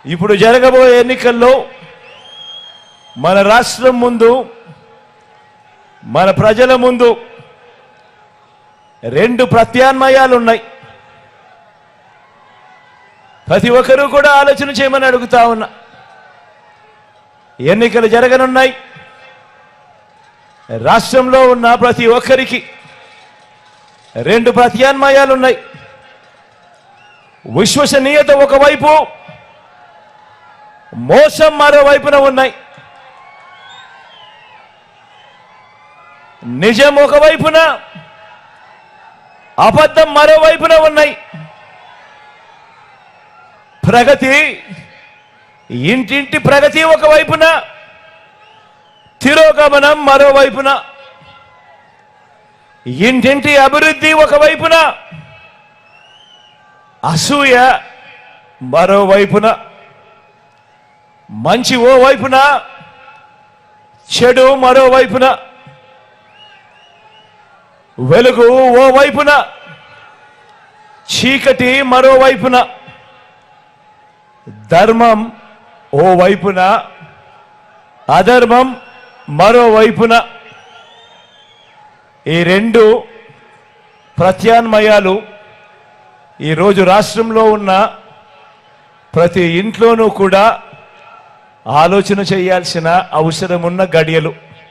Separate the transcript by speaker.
Speaker 1: ఇప్పుడు జరగబోయే ఎన్నికల్లో మన రాష్ట్రం ముందు, మన ప్రజల ముందు రెండు ప్రత్యామ్నాయాలు ఉన్నాయి. ప్రతి ఒక్కరూ కూడా ఆలోచన చేయమని అడుగుతా ఉన్నా. ఎన్నికలు జరగనున్నాయి. రాష్ట్రంలో ఉన్న ప్రతి ఒక్కరికి రెండు ప్రత్యామ్నాయాలు ఉన్నాయి. విశ్వసనీయత ఒకవైపు, మోసం మరోవైపున ఉన్నాయి. నిజం ఒకవైపున, అబద్ధం మరోవైపున ఉన్నాయి. ప్రగతి, ఇంటింటి ప్రగతి ఒకవైపున, తిరోగమనం మరోవైపున. ఇంటింటి అభివృద్ధి ఒకవైపున, అసూయ మరోవైపున. మంచి ఓ వైపున, చెడు మరోవైపున. వెలుగు ఓ వైపున, చీకటి మరోవైపున. ధర్మం ఓ వైపున, అధర్మం మరోవైపున. ఈ రెండు ప్రత్యామ్నాయాలు ఈరోజు రాష్ట్రంలో ఉన్న ప్రతి ఇంట్లోనూ కూడా ఆలోచన చేయాల్సిన అవసరం ఉన్న గడియలు.